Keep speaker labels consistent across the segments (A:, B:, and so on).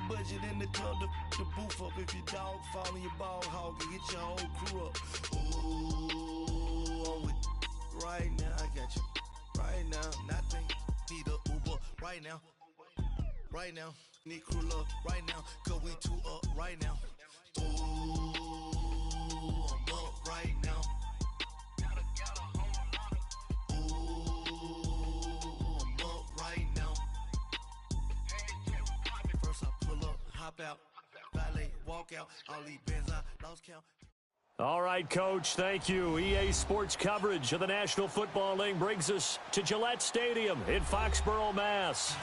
A: budget in the club, the booth up. If your dog fall in your ball hog and hit your whole crew up. Ooh, I'm with right now, I got you. Right now, nothing. Need a Uber right now. Right now, need crew up right now. Cause we two up right now. Ooh, I'm up right now. Ooh, I'm up right now. First I pull up, hop out, valet, walk out. All these bands I lost count.
B: All right, Coach, thank you. EA Sports coverage of the National Football League brings us to Gillette Stadium in Foxborough, Mass.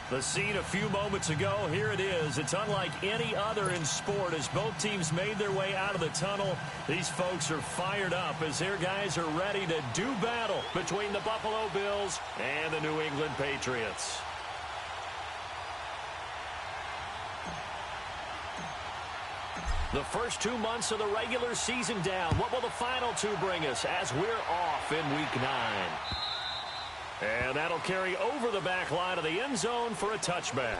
B: The scene a few moments ago, here it is. It's unlike any other in sport as both teams made their way out of the tunnel. These folks are fired up as their guys are ready to do battle between the Buffalo Bills and the New England Patriots. The first 2 months of the regular season down. What will the final two bring us as we're off in Week 9? And that'll carry over the back line of the end zone for a touchback.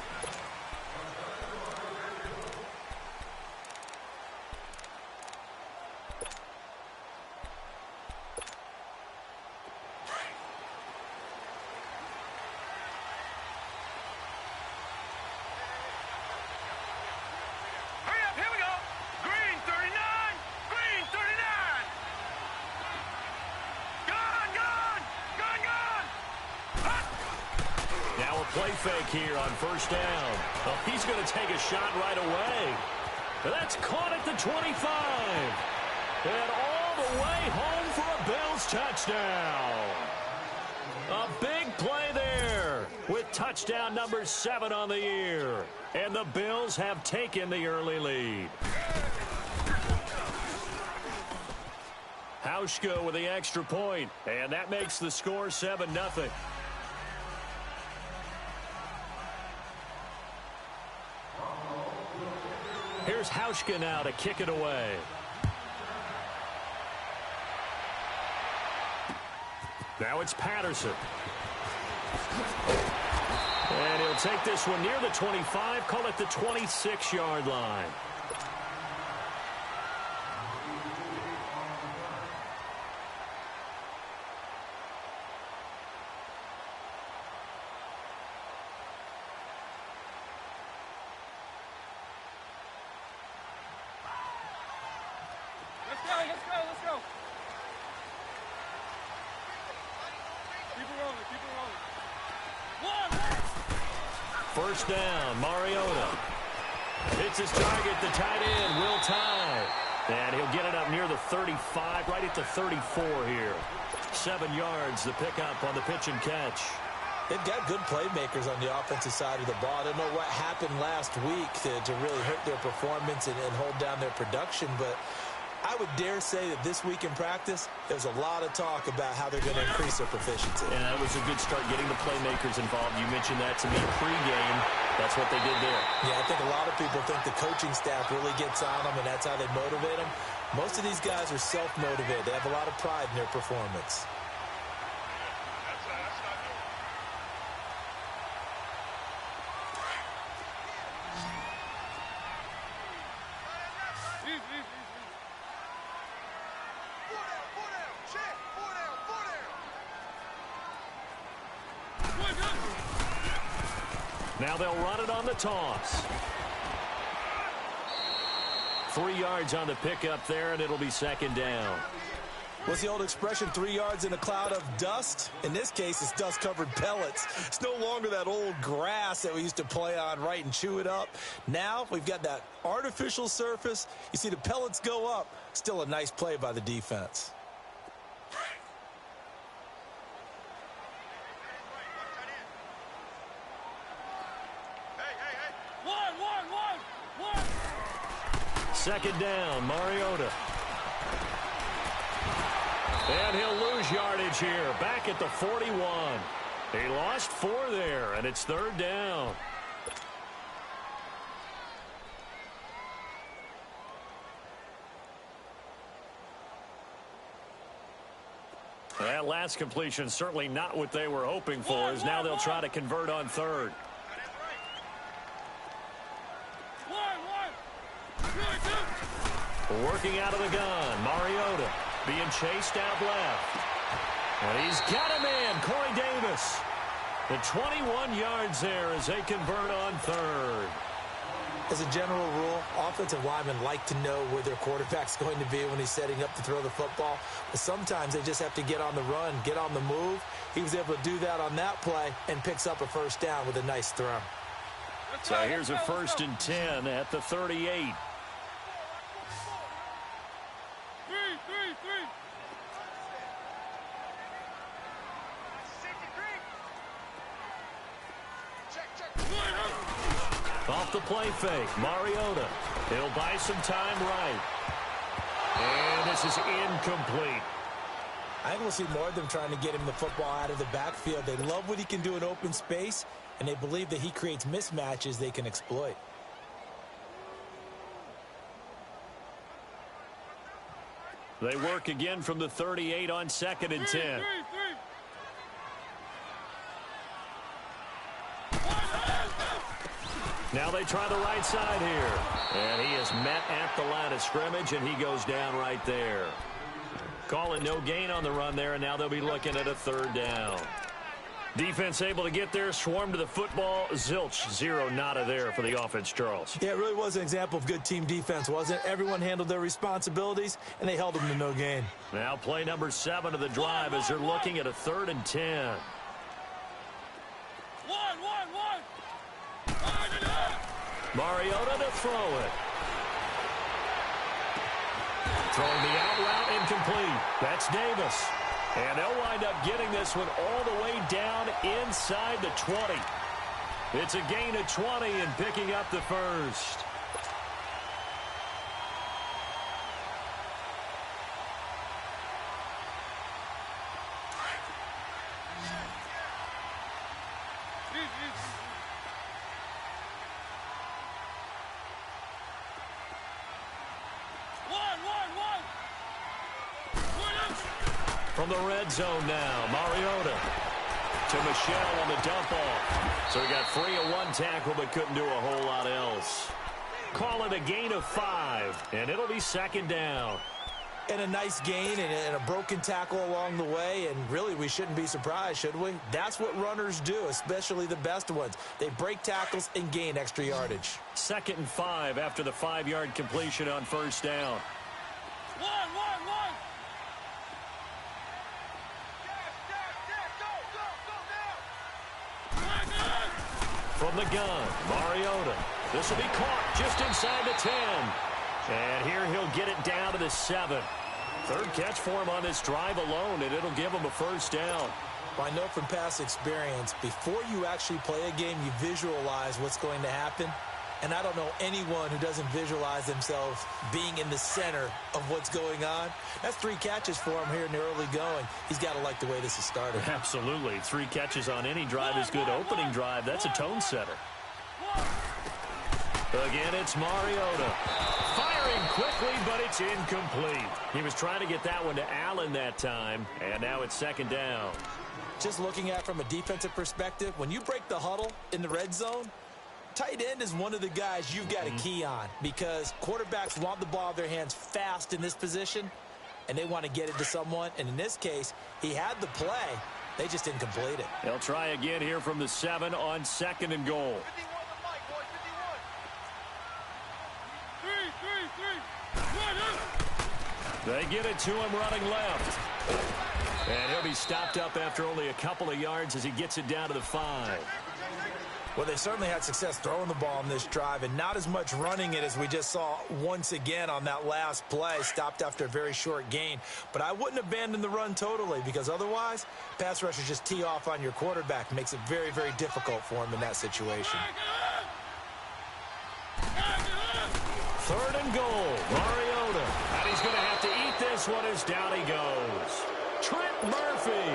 B: Play fake here on first down. Oh, he's going to take a shot right away. That's caught at the 25. And all the way home for a Bills touchdown. A big play there with touchdown number 7 on the year. And the Bills have taken the early lead. Hauschka with the extra point, and that makes the score 7-0. Here's Hauschka now to kick it away. Now it's Patterson. And he'll take this one near the 25, call it the 26-yard line.
C: Let's go. Keep it rolling.
B: First down, Mariota. Hits his target, the tight end, Will Tye. And he'll get it up near the 35, right at the 34 here. 7 yards, the pickup on the pitch and catch.
D: They've got good playmakers on the offensive side of the ball. I don't know what happened last week to really hurt their performance and hold down their production, but I would dare say that this week in practice, there's a lot of talk about how they're going to increase their proficiency.
B: And that was a good start getting the playmakers involved. You mentioned that to me pregame. That's what they did there.
D: Yeah, I think a lot of people think the coaching staff really gets on them, and that's how they motivate them. Most of these guys are self-motivated. They have a lot of pride in their performance.
B: Now they'll run it on the toss. 3 yards on the pickup there, and it'll be second down.
D: What's the old expression, 3 yards in a cloud of dust? In this case, it's dust-covered pellets. It's no longer that old grass that we used to play on, right, and chew it up. Now we've got that artificial surface. You see the pellets go up. Still a nice play by the defense.
B: Second down, Mariota. And he'll lose yardage here, back at the 41. He lost 4 there, and it's third down. That last completion certainly not what they were hoping for, as now they'll try to convert on third. Working out of the gun, Mariota being chased out left. And he's got him in, Corey Davis. The 21 yards there as they convert on third.
D: As a general rule, offensive linemen like to know where their quarterback's going to be when he's setting up to throw the football. But sometimes they just have to get on the run, get on the move. He was able to do that on that play and picks up a first down with a nice throw.
B: So here's a 1st and 10 at the 38. Off the play fake, Mariota. He'll buy some time right. And this is incomplete.
D: I think we'll see more of them trying to get him the football out of the backfield. They love what he can do in open space, and they believe that he creates mismatches they can exploit.
B: They work again from the 38 on 2nd and 10. Now they try the right side here. And he is met at the line of scrimmage, and he goes down right there. Call it no gain on the run there, and now they'll be looking at a 3rd down. Defense able to get there, swarm to the football. Zilch, 0 nada there for the offense, Charles.
D: Yeah, it really was an example of good team defense, wasn't it? Everyone handled their responsibilities, and they held them to no gain.
B: Now play number 7 of the drive as they're looking at a 3rd and 10. Mariota to throw it. Throwing the out route incomplete. That's Davis. And they'll wind up getting this one all the way down inside the 20. It's a gain of 20 and picking up the first. From the red zone now, Mariota to Michelle on the dump off. So he got free of one tackle but couldn't do a whole lot else. Call it a gain of 5, and it'll be 2nd down.
D: And a nice gain and a broken tackle along the way, and really we shouldn't be surprised, should we? That's what runners do, especially the best ones. They break tackles and gain extra yardage.
B: 2nd and 5 after the 5-yard completion on 1st down. From the gun, Mariota. This will be caught just inside the 10. And here he'll get it down to the 7. 3rd catch for him on this drive alone, and it'll give him a 1st down.
D: Well, I know from past experience, before you actually play a game, you visualize what's going to happen. And I don't know anyone who doesn't visualize themselves being in the center of what's going on. That's 3 catches for him here in the early going. He's got to like the way this has started.
B: Absolutely. 3 catches on any drive is good. Opening drive, that's a tone setter. Again, it's Mariota. Firing quickly, but it's incomplete. He was trying to get that one to Allen that time, and now it's 2nd down.
D: Just looking at it from a defensive perspective, when you break the huddle in the red zone, tight end is one of the guys you've got to key on because quarterbacks want the ball in their hands fast in this position, and they want to get it to someone. And in this case, he had the play. They just didn't complete it.
B: They'll try again here from the 7 on 2nd and goal.
C: 51
B: They get it to him running left. And he'll be stopped up after only a couple of yards as he gets it down to the 5.
D: Well, they certainly had success throwing the ball on this drive and not as much running it as we just saw once again on that last play, stopped after a very short gain. But I wouldn't abandon the run totally because otherwise, pass rushers just tee off on your quarterback. Makes it very, very difficult for him in that situation.
B: 3rd and goal, Mariota. And he's going to have to eat this one as down he goes. Trent Murphy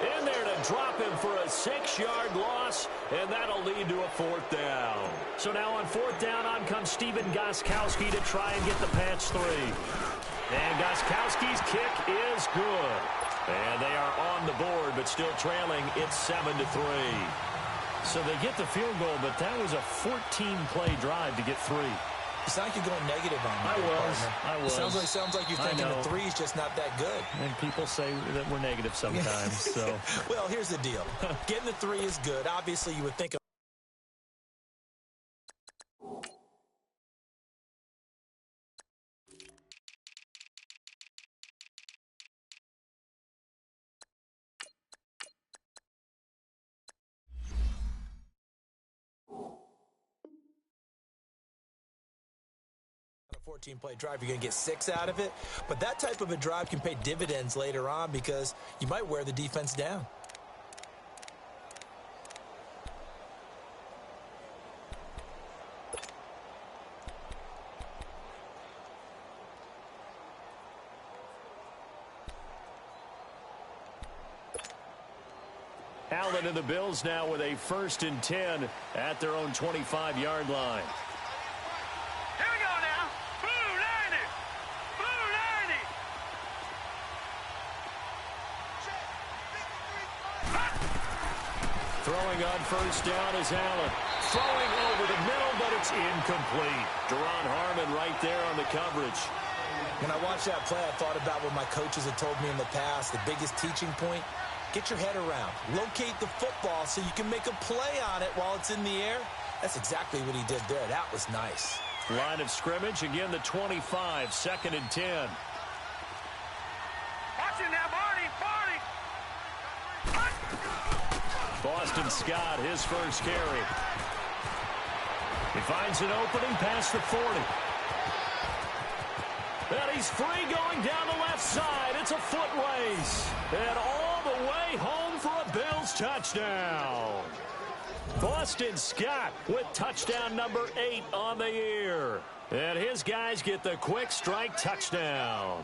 B: in there to drop him for a 6-yard loss, and that'll lead to a 4th down. So now on 4th down, on comes Steven Gostkowski to try and get the patch 3. And Gostkowski's kick is good. And they are on the board, but still trailing. It's 7-3. So they get the field goal, but that was a 14-play drive to get 3.
D: You sound like you're going negative on me.
B: I was.
D: Sounds like you're thinking the three's just not that good.
B: And people say that we're negative sometimes. So,
D: well, here's the deal. Getting the three is good. Obviously, you would think. A 14-play drive, you're going to get 6 out of it. But that type of a drive can pay dividends later on because you might wear the defense down.
B: Allen and the Bills now with a 1st and 10 at their own 25-yard line. Throwing on 1st down is Allen. Throwing over the middle, but it's incomplete. Deron Harmon right there on the coverage.
D: When I watched that play, I thought about what my coaches had told me in the past. The biggest teaching point, get your head around. Locate the football so you can make a play on it while it's in the air. That's exactly what he did there. That was nice.
B: Line of scrimmage, again the 25, 2nd and 10.
C: Watch it now, Barney.
B: Boston Scott, his first carry. He finds an opening past the 40. And he's free going down the left side. It's a foot race. And all the way home for a Bills touchdown. Boston Scott with touchdown number 8 on the year. And his guys get the quick strike touchdown.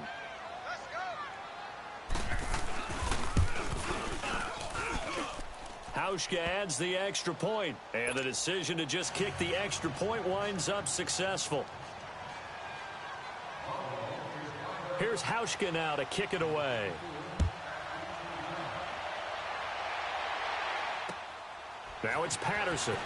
B: Hauschka adds the extra point, and the decision to just kick the extra point winds up successful. Here's Hauschka now to kick it away. Now it's Patterson.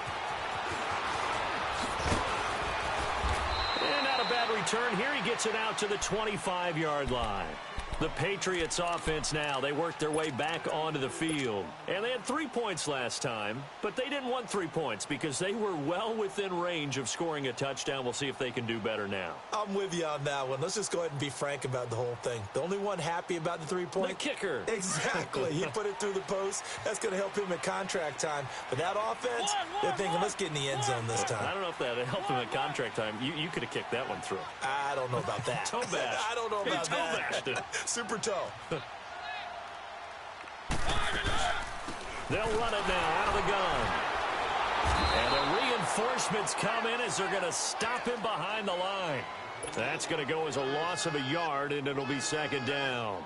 B: And not a bad return here. He gets it out to the 25-yard line. The Patriots offense now, they worked their way back onto the field. And they had 3 points last time, but they didn't want 3 points because they were well within range of scoring a touchdown. We'll see if they can do better now.
D: I'm with you on that one. Let's just go ahead and be frank about the whole thing. The only one happy about the 3-point?
B: The kicker.
D: Exactly. He put it through the post. That's going to help him at contract time. But that offense, they're thinking, let's get in the end zone this time.
B: I don't know if that helped him at contract time. You could have kicked that one through.
D: I don't know about that.
B: Toe bash.
D: I don't know about that. Super toe.
B: They'll run it now out of the gun. And the reinforcements come in as they're going to stop him behind the line. That's going to go as a loss of a yard, and it'll be 2nd down.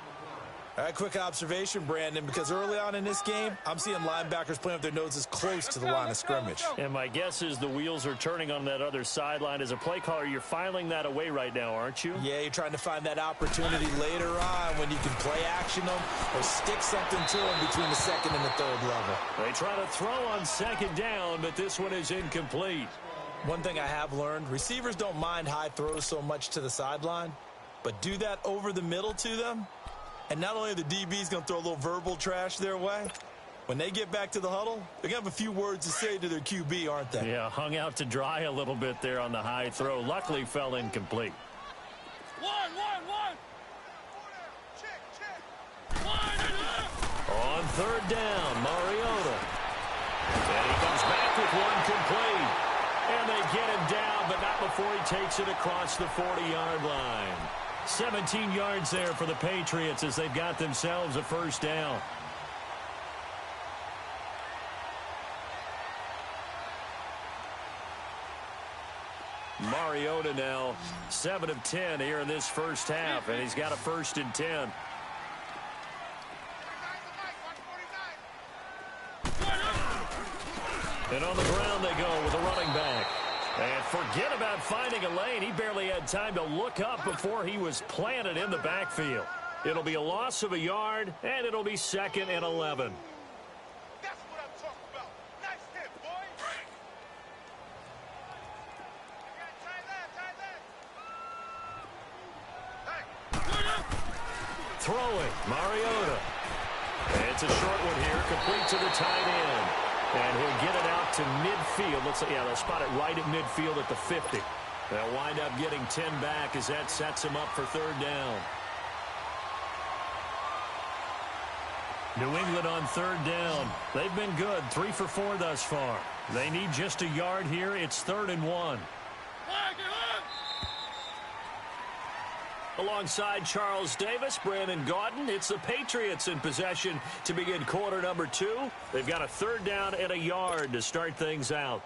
D: All right, quick observation, Brandon, because early on in this game, I'm seeing linebackers playing with their noses close to the line of scrimmage.
B: And my guess is the wheels are turning on that other sideline. As a play caller, you're filing that away right now, aren't you?
D: Yeah, you're trying to find that opportunity later on when you can play action them or stick something to them between the 2nd and the 3rd level.
B: They try to throw on 2nd down, but this one is incomplete.
D: One thing I have learned, receivers don't mind high throws so much to the sideline, but do that over the middle to them, and not only are the DBs going to throw a little verbal trash their way, when they get back to the huddle, they're going to have a few words to say to their QB, aren't they?
B: Yeah, hung out to dry a little bit there on the high throw. Luckily fell incomplete.
C: One.
B: On 3rd down, Mariota. And he comes back with one complete. And they get him down, but not before he takes it across the 40-yard line. 17 yards there for the Patriots as they've got themselves a 1st down. Mariota now 7 of 10 here in this first half, and he's got a 1st and 10. And on the ground they go with a running back. And forget about finding a lane. He barely had time to look up before he was planted in the backfield. It'll be a loss of a yard, and it'll be 2nd and 11.
C: That's what I'm talking about. Nice hit, boy. Try that.
B: Throwing, Mariota. And it's a short one here, complete to the tight end. And he'll get it out to midfield. Looks like, yeah, they'll spot it right at midfield at the 50. They'll wind up getting 10 back as that sets him up for third down. New England on third down. They've been good, 3 for 4 thus far. They need just a yard here. It's 3rd and 1. Alongside Charles Davis, Brandon Gaudin, it's the Patriots in possession to begin quarter number 2. They've got a third down and a yard to start things out.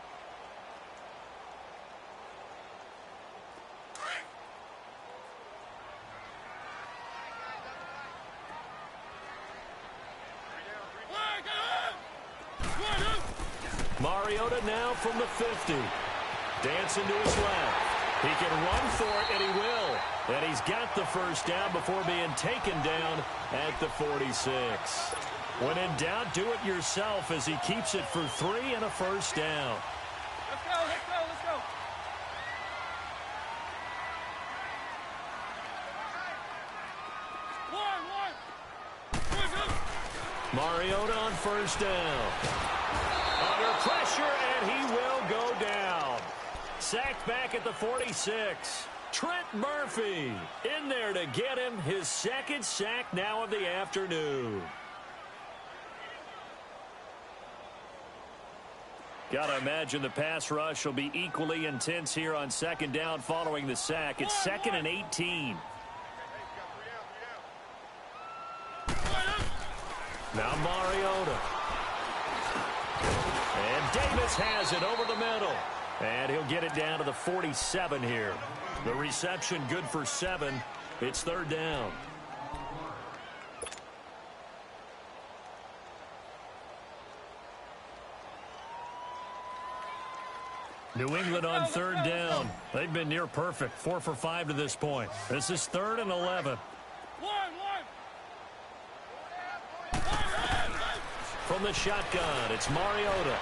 B: Mariota now from the 50. Dancing to his left. He can run for it, and he will. And he's got the first down before being taken down at the 46. When in doubt, do it yourself as he keeps it for 3 and a first down.
C: Let's go, let's go, let's go.
B: Mariota on first down. Under pressure, and he will go down. Sacked back at the 46. Trent Murphy in there to get him his second sack now of the afternoon. Got to imagine the pass rush will be equally intense here on second down following the sack. It's 2nd and 18. Now Mariota. And Davis has it over the middle. And he'll get it down to the 47 here. The reception good for 7. It's third down. New England on third down. They've been near perfect. 4 for 5 to this point. This is 3rd and 11. From the shotgun, it's Mariota.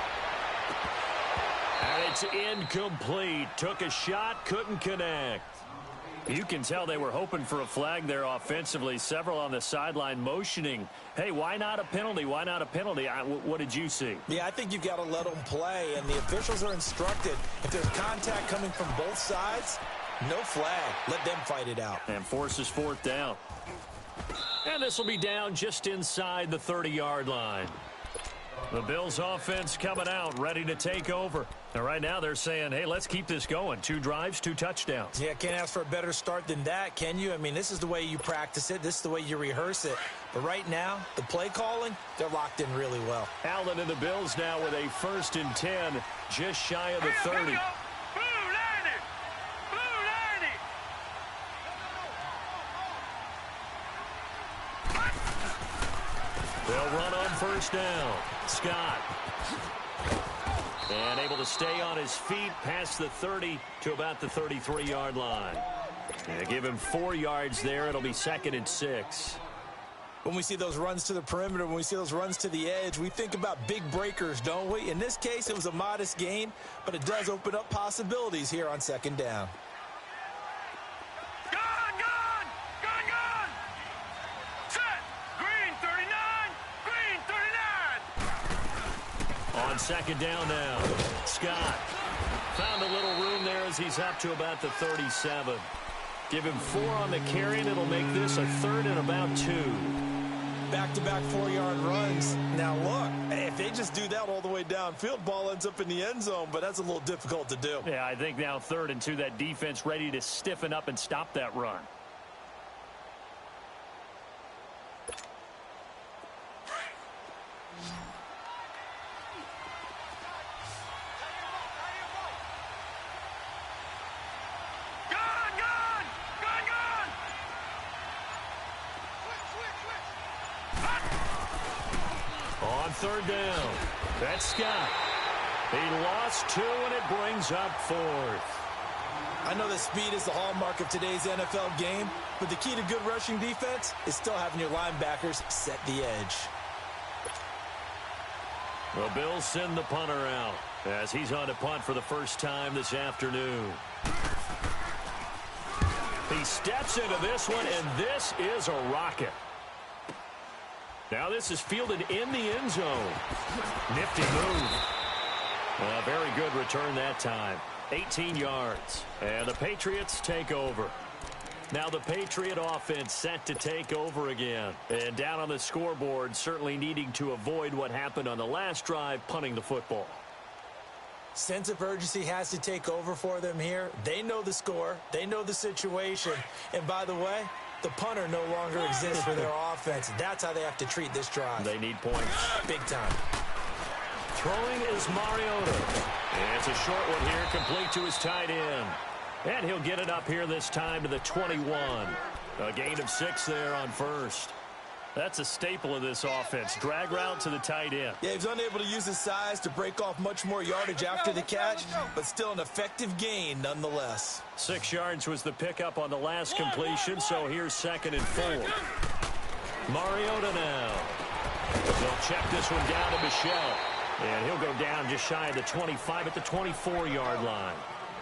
B: And it's incomplete. Took a shot, couldn't connect. You can tell they were hoping for a flag there offensively. Several on the sideline motioning. Hey, why not a penalty? Why not a penalty? What did you see?
D: Yeah, I think you've got to let them play, and the officials are instructed. If there's contact coming from both sides, no flag. Let them fight it out.
B: And forces 4th down. And this will be down just inside the 30-yard line. The Bills offense coming out, ready to take over. And right now they're saying, hey, let's keep this going. 2 drives, 2 touchdowns.
D: Yeah, can't ask for a better start than that, can you? I mean, this is the way you practice it. This is the way you rehearse it. But right now, the play calling, they're locked in really well.
B: Allen and the Bills now with a 1st and 10, just shy of the 30. They'll run on first down. Scott. And able to stay on his feet past the 30 to about the 33-yard line. And give him 4 yards there. It'll be 2nd and 6.
D: When we see those runs to the perimeter, when we see those runs to the edge, we think about big breakers, don't we? In this case, it was a modest gain, but it does open up possibilities here on 2nd down.
B: On 2nd down now, Scott found a little room there as he's up to about the 37. Give him 4 on the carry, and it'll make this a 3rd and about 2.
D: Back-to-back 4-yard runs. Now, look, if they just do that all the way downfield, ball ends up in the end zone, but that's a little difficult to do.
B: Yeah, I think now 3rd and 2, that defense ready to stiffen up and stop that run. On 3rd down, that's Scott. He lost 2, and it brings up 4th.
D: I know that speed is the hallmark of today's NFL game, but the key to good rushing defense is still having your linebackers set the edge.
B: The Bills send the punter out as he's on to punt for the first time this afternoon. He steps into this one, and this is a rocket. Now this is fielded in the end zone. Nifty move. A very good return that time. 18 yards. And the Patriots take over. Now the Patriot offense set to take over again. And down on the scoreboard, certainly needing to avoid what happened on the last drive, punting the football.
D: Sense of urgency has to take over for them here. They know the score. They know the situation. And by the way, the punter no longer exists for their offense. That's how they have to treat this drive.
B: They need points.
D: Big time.
B: Throwing is Mariota. And it's a short one here, complete to his tight end. And he'll get it up here this time to the 21. A gain of 6 there on first. That's a staple of this offense. Drag route to the tight end.
D: Yeah, he was unable to use his size to break off much more yardage after the catch, but still an effective gain nonetheless.
B: 6 yards was the pickup on the last completion, so here's 2nd and 4. Mariota now. They'll check this one down to Michel. And he'll go down just shy of the 25 at the 24-yard line.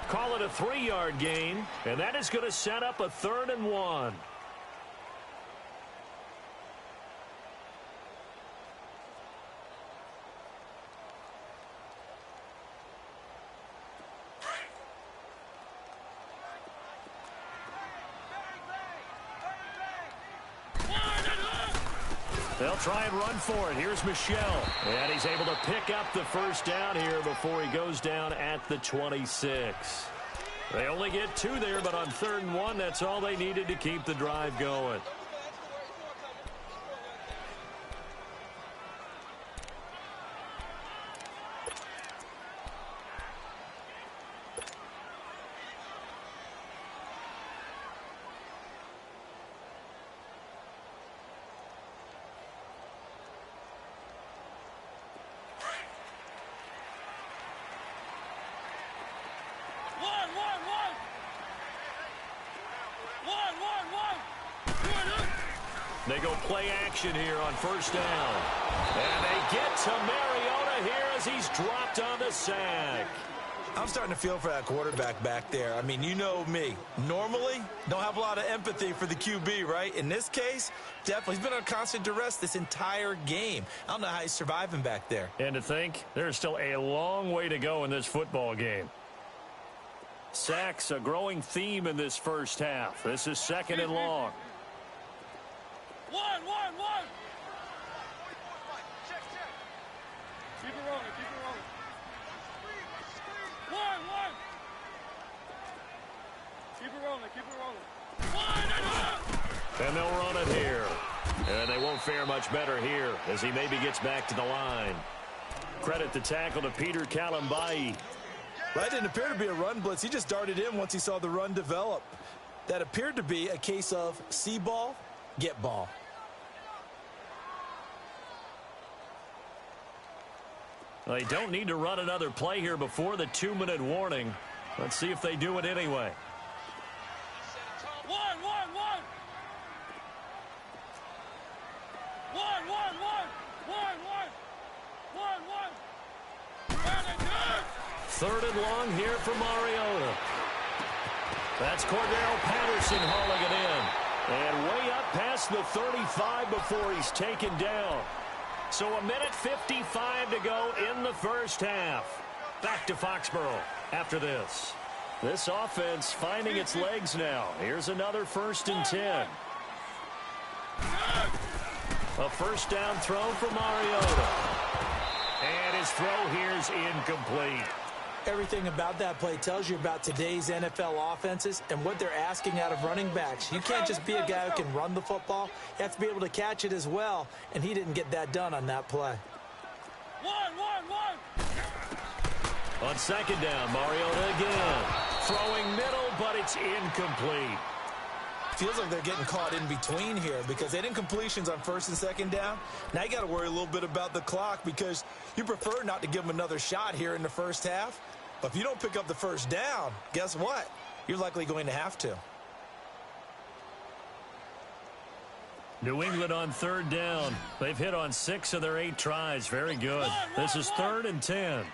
B: Call it a 3-yard gain, and that is going to set up a 3rd and 1. They'll try and run for it. Here's Michel. And he's able to pick up the first down here before he goes down at the 26. They only get 2 there, but on 3rd and 1, that's all they needed to keep the drive going. They go play action here on 1st down. And they get to Mariota here as he's dropped on the sack.
D: I'm starting to feel for that quarterback back there. I mean, you know me. Normally, don't have a lot of empathy for the QB, right? In this case, definitely. He's been on constant duress this entire game. I don't know how he's surviving back there.
B: And to think, there's still a long way to go in this football game. Sacks, a growing theme in this first half. This is 2nd and long.
C: One. Keep it rolling. One. Keep it rolling.
B: And they'll run it here. And they won't fare much better here as he maybe gets back to the line. Credit the tackle to Peter Kalambai.
D: That didn't appear to be a run blitz. He just darted in once he saw the run develop. That appeared to be a case of see ball, get ball.
B: They don't need to run another play here before the 2-minute warning. Let's see if they do it anyway.
C: One.
B: Third and long here for Mariota. That's Cordero Patterson hauling it in. And way up past the 35 before he's taken down. So 1:55 to go in the first half. Back to Foxborough after this. This offense finding its legs now. Here's another 1st and 10. A 1st down throw for Mariota. And his throw here's incomplete.
D: Everything about that play tells you about today's NFL offenses and what they're asking out of running backs. You can't just be a guy who can run the football. You have to be able to catch it as well, and he didn't get that done on that play.
C: One.
B: On 2nd down, Mariota again. Throwing middle, but it's incomplete.
D: Feels like they're getting caught in between here because they didn't completions on 1st and 2nd down. Now you got to worry a little bit about the clock because you prefer not to give them another shot here in the first half. But if you don't pick up the 1st down, guess what? You're likely going to have to.
B: New England on 3rd down. They've hit on 6 of their 8 tries. Very good. This is 3rd and 10.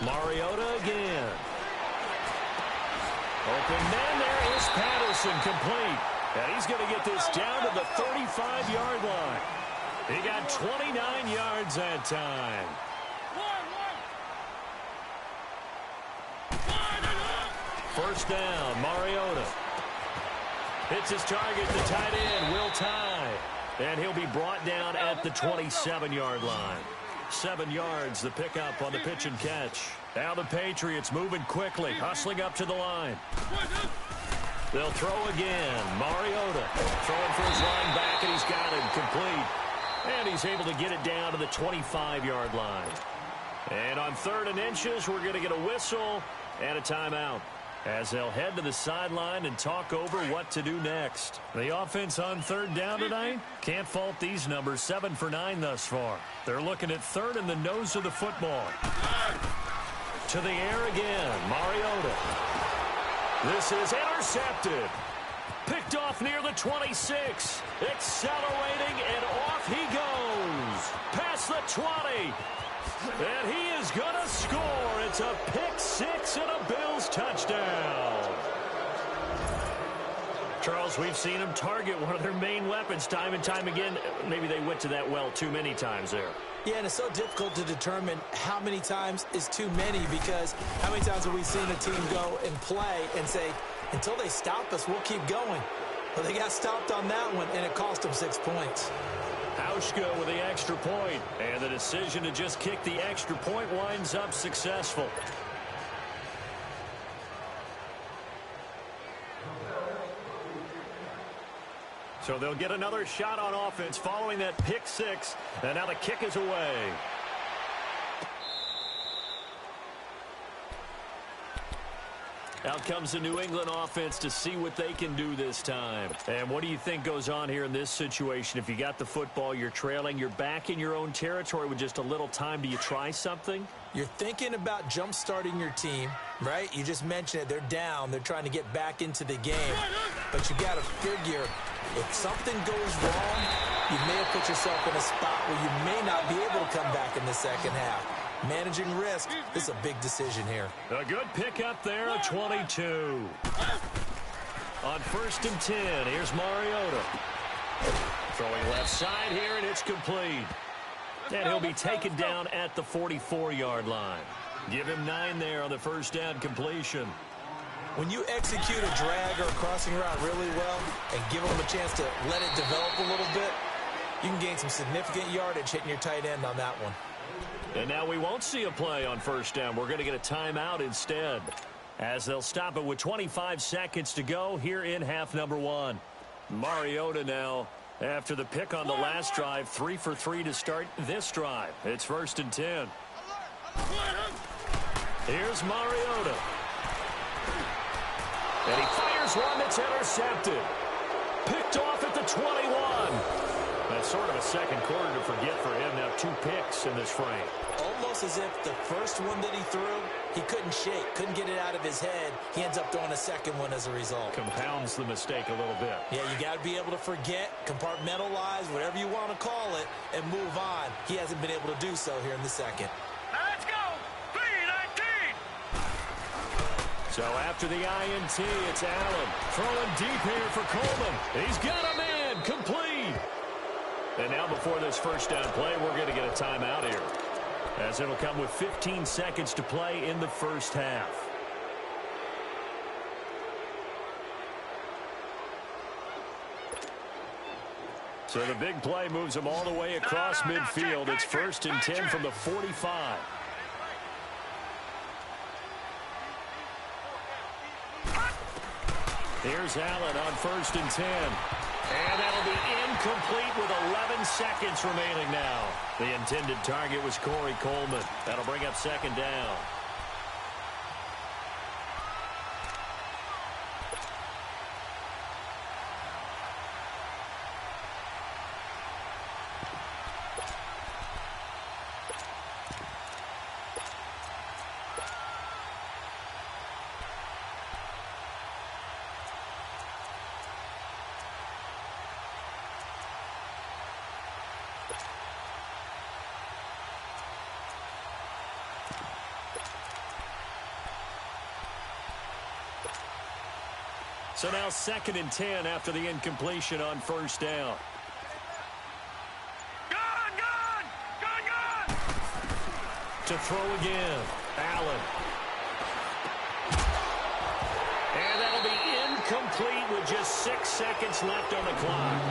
B: Mariota again. Open man, there is Patterson, complete. And he's going to get this down to the 35-yard line. He got 29 yards that time. First down, Mariota. Hits his target, the tight end, Will Tye. And he'll be brought down at the 27-yard line. 7 yards, the pickup on the pitch and catch. Now the Patriots moving quickly, hustling up to the line. They'll throw again. Mariota throwing for his line back, and he's got him complete. And he's able to get it down to the 25-yard line. And on 3rd and inches, we're going to get a whistle and a timeout, as they'll head to the sideline and talk over what to do next. The offense on 3rd down tonight, can't fault these numbers, 7 for 9 thus far. They're looking at 3rd in the nose of the football. To the air again, Mariota. This is intercepted. Picked off near the 26. Accelerating, and off he goes. Past the 20. And he is going to score. It's a pick 6 and a Bills touchdown. Charles, we've seen him target one of their main weapons time and time again. Maybe they went to that well too many times there.
D: Yeah, and it's so difficult to determine how many times is too many, because how many times have we seen a team go and play and say, until they stop us, we'll keep going. Well, they got stopped on that one, and it cost them 6 points.
B: Hauschka with the extra point, and the decision to just kick the extra point winds up successful. So they'll get another shot on offense following that pick 6, and now the kick is away. Out comes the New England offense to see what they can do this time. And what do you think goes on here in this situation? If you got the football, you're trailing, you're back in your own territory with just a little time. Do you try something?
D: You're thinking about jump-starting your team, right? You just mentioned it. They're down. They're trying to get back into the game. But you got to figure, if something goes wrong, you may have put yourself in a spot where you may not be able to come back in the second half. Managing risk, this is a big decision here.
B: A good pickup there, a 22. On 1st and 10, here's Mariota. Throwing left side here, and it's complete. And he'll be taken down at the 44-yard line. Give him 9 there on the first down completion.
D: When you execute a drag or a crossing route really well and give them a chance to let it develop a little bit, you can gain some significant yardage hitting your tight end on that one.
B: And now we won't see a play on first down. We're going to get a timeout instead, as they'll stop it with 25 seconds to go here in half number 1. Mariota now, after the pick on the last drive, 3 for 3 to start this drive. It's 1st and 10. Here's Mariota. And he fires one that's intercepted. Picked off at the 21. That's sort of a second quarter to forget for him. Now 2 picks in this frame.
D: Almost as if the first one that he threw, he couldn't shake, couldn't get it out of his head. He ends up throwing a second one as a result.
B: Compounds the mistake a little bit.
D: Yeah, you got to be able to forget, compartmentalize, whatever you want to call it, and move on. He hasn't been able to do so here in the second.
C: Let's go! B-19!
B: So after the INT, it's Allen. Throwing deep here for Coleman. He's got a man complete. And now before this first down play, we're going to get a timeout here, as it'll come with 15 seconds to play in the first half. So the big play moves them all the way across midfield. It's 1st and 10 from the 45. Here's Allen on 1st and 10. And that'll be incomplete with 11 seconds remaining now. The intended target was Corey Coleman. That'll bring up 2nd down. So now 2nd and 10 after the incompletion on first down.
C: Gone!
B: To throw again, Allen. And that'll be incomplete with just 6 seconds left on the clock.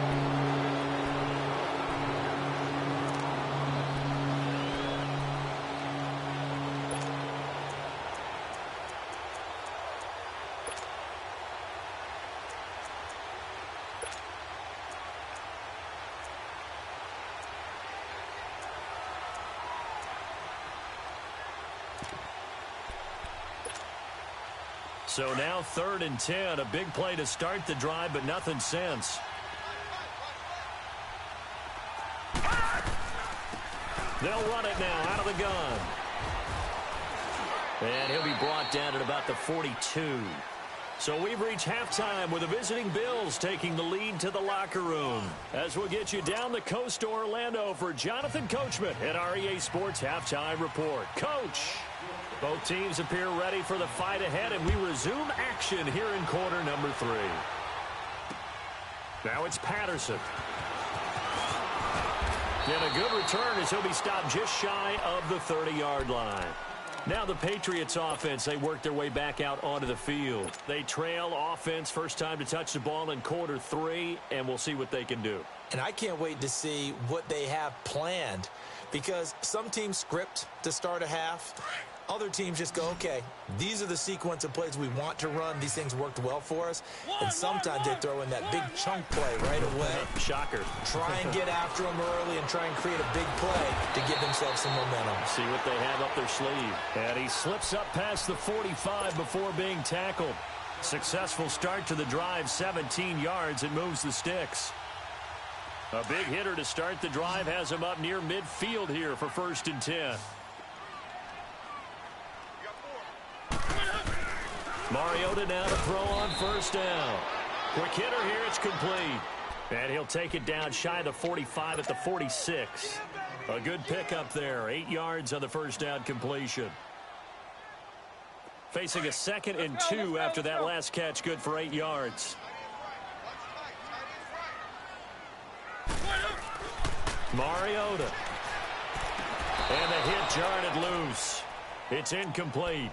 B: So now 3rd and 10, a big play to start the drive, but nothing since. They'll run it now out of the gun. And he'll be brought down at about the 42. So we've reached halftime with the visiting Bills taking the lead to the locker room. As we'll get you down the coast to Orlando for Jonathan Coachman at our EA Sports Halftime Report. Coach! Both teams appear ready for the fight ahead, and we resume action here in quarter number 3. Now it's Patterson. And a good return as he'll be stopped just shy of the 30-yard line. Now the Patriots offense, they work their way back out onto the field. They trail offense, first time to touch the ball in quarter 3, and we'll see what they can do.
D: And I can't wait to see what they have planned, because some teams script to start a half. Other teams just go, okay, these are the sequence of plays we want to run. These things worked well for us. And sometimes they throw in that big chunk play right away.
B: Shocker.
D: Try and get after them early and try and create a big play to give themselves some momentum.
B: See what they have up their sleeve. And he slips up past the 45 before being tackled. Successful start to the drive, 17 yards, and moves the sticks. A big hitter to start the drive has him up near midfield here for 1st and 10. Mariota now to throw on first down. Quick hitter here, it's complete. And he'll take it down shy of the 45 at the 46. A good pickup there, 8 yards on the first down completion. Facing a 2nd and 2 after that last catch, good for 8 yards. Mariota. And the hit jarred it loose. It's incomplete.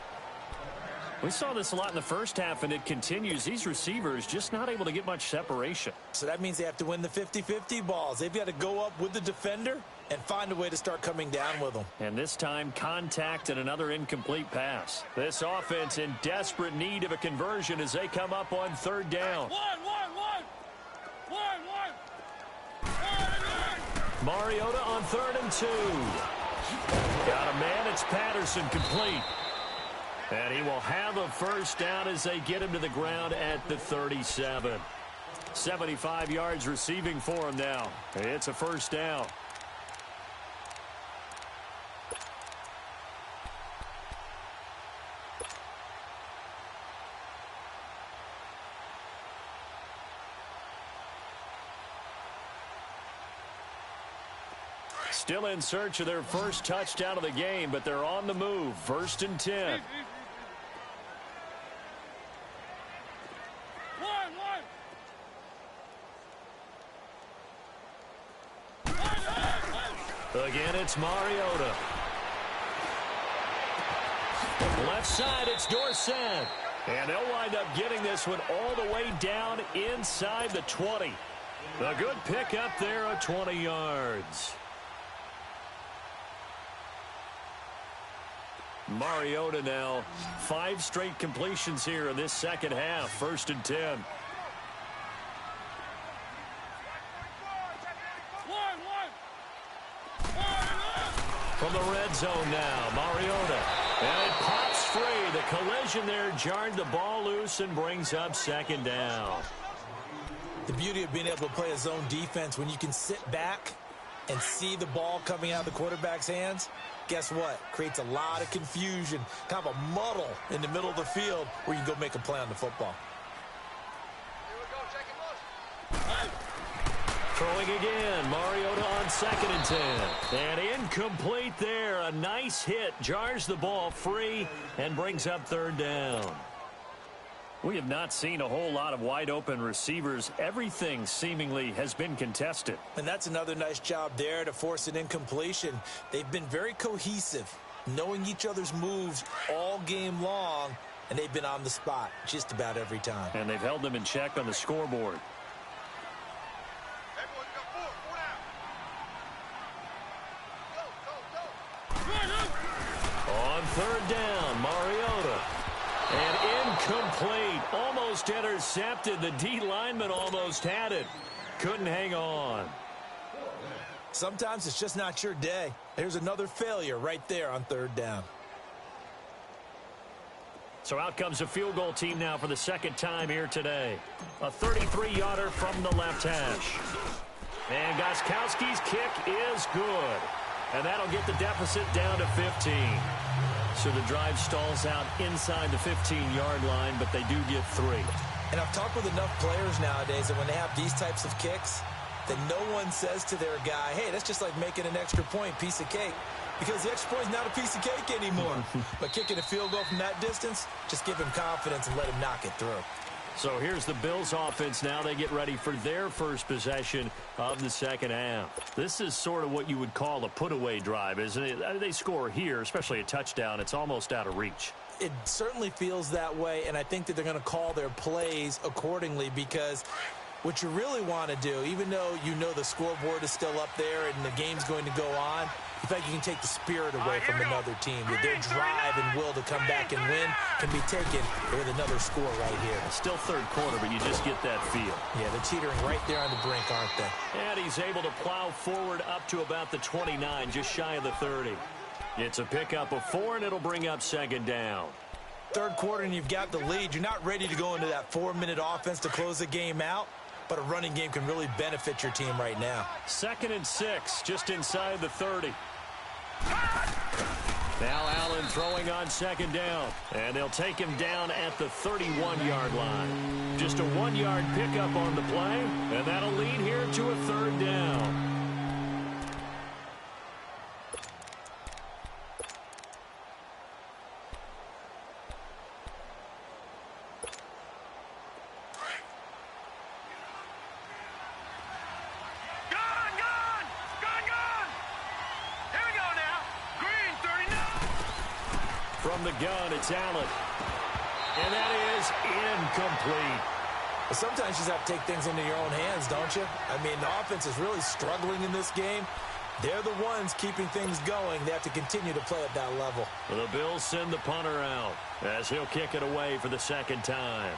B: We saw this a lot in the first half, and it continues. These receivers just not able to get much separation.
D: So that means they have to win the 50-50 balls. They've got to go up with the defender and find a way to start coming down with them.
B: And this time, contact and another incomplete pass. This offense in desperate need of a conversion as they come up on 3rd down. Mariota on 3rd and 2. Got a man, it's Patterson, complete. And he will have a first down as they get him to the ground at the 37. 75 yards receiving for him now. It's a first down. Still in search of their first touchdown of the game, but they're on the move. 1st and 10. Again, it's Mariota. Left side, it's Dorsett. And they'll wind up getting this one all the way down inside the 20. A good pick up there of 20 yards. Mariota now, 5 straight completions here in this second half. 1st and 10. From the red zone now, Mariota. And it pops free. The collision there jarred the ball loose and brings up 2nd down.
D: The beauty of being able to play a zone defense, when you can sit back and see the ball coming out of the quarterback's hands, guess what? Creates a lot of confusion, kind of a muddle in the middle of the field where you can go make a play on the football.
B: Throwing again, Mariota on 2nd and 10. And incomplete there. A nice hit, jars the ball free, and brings up 3rd down. We have not seen a whole lot of wide-open receivers. Everything seemingly has been contested.
D: And that's another nice job there to force an incompletion. They've been very cohesive, knowing each other's moves all game long, and they've been on the spot just about every time.
B: And they've held them in check on the scoreboard. On third down, Mariota. And incomplete. Almost intercepted. The D lineman almost had it. Couldn't hang on.
D: Sometimes it's just not your day. There's another failure right there on third down.
B: So out comes a field goal team now for the second time here today. A 33-yarder from the left hash. And Gostkowski's kick is good. And that'll get the deficit down to 15. So the drive stalls out inside the 15-yard line, but they do get 3.
D: And I've talked with enough players nowadays that when they have these types of kicks, that no one says to their guy, hey, that's just like making an extra point, piece of cake. Because the extra point is not a piece of cake anymore. But kicking a field goal from that distance, just give him confidence and let him knock it through.
B: So here's the Bills offense now. They get ready for their first possession of the second half. This is sort of what you would call a put-away drive, isn't it? They score here, especially a touchdown. It's almost out of reach.
D: It certainly feels that way, and I think that they're going to call their plays accordingly because what you really want to do, even though you know the scoreboard is still up there and the game's going to go on, in fact, you can take the spirit away from another team. With their drive and will to come back and win can be taken with another score right here.
B: Still third quarter, but you just get that feel.
D: Yeah, they're teetering right there on the brink, aren't they?
B: And he's able to plow forward up to about the 29, just shy of the 30. It's a pickup of 4, and it'll bring up second down.
D: Third quarter, and you've got the lead. You're not ready to go into that 4-minute offense to close the game out, but a running game can really benefit your team right now.
B: 2nd and 6, just inside the 30. Now Allen throwing on second down, and they'll take him down at the 31-yard line. Just a 1-yard pickup on the play, and that'll lead here to a third down. From the gun, it's Allen. And that is incomplete.
D: Well, sometimes you just have to take things into your own hands, don't you? I mean, the offense is really struggling in this game. They're the ones keeping things going. They have to continue to play at that level.
B: Well, the Bills send the punter out as he'll kick it away for the second time.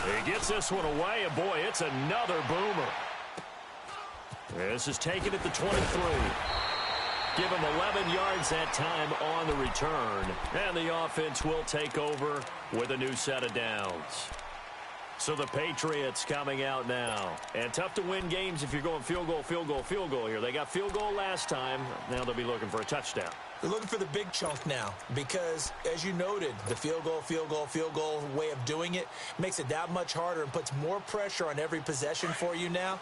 B: He gets this one away, and boy, it's another boomer. This is taken at the 23. Give him 11 yards that time on the return. And the offense will take over with a new set of downs. So the Patriots coming out now. And tough to win games if you're going field goal, field goal, field goal here. They got field goal last time. Now they'll be looking for a touchdown.
D: They're looking for the big chunk now because, as you noted, the field goal way of doing it makes it that much harder and puts more pressure on every possession for you now.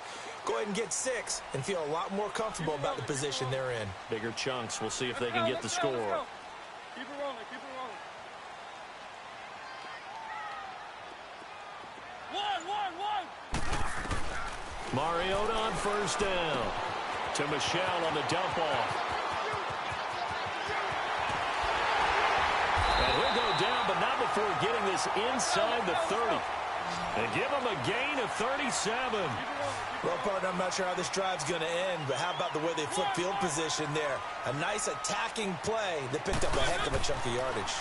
D: Go ahead and get 6 and feel a lot more comfortable about the position they're in.
B: Bigger chunks. We'll see if they can get the score.
C: Keep it rolling, keep it rolling. One.
B: Mariota on first down. To Michelle on the dump off. And he'll go down, but not before getting this inside the 30. And give him a gain of 37.
D: Well, partner, I'm not sure how this drive's going to end, but how about the way they flip field position there? A nice attacking play that picked up a heck of a chunk of yardage.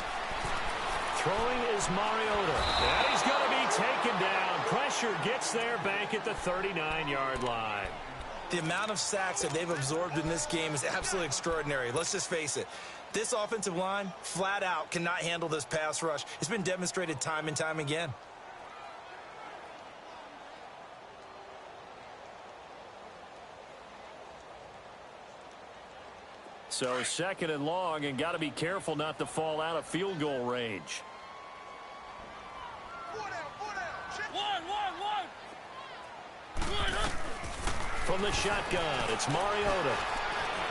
B: Throwing is Mariota. And he's going to be taken down. Pressure gets there back at the 39-yard line.
D: The amount of sacks that they've absorbed in this game is absolutely extraordinary. Let's just face it. This offensive line, flat out, cannot handle this pass rush. It's been demonstrated time and time again.
B: So 2nd and long, and got to be careful not to fall out of field goal range.
C: One.
B: From the shotgun, it's Mariota.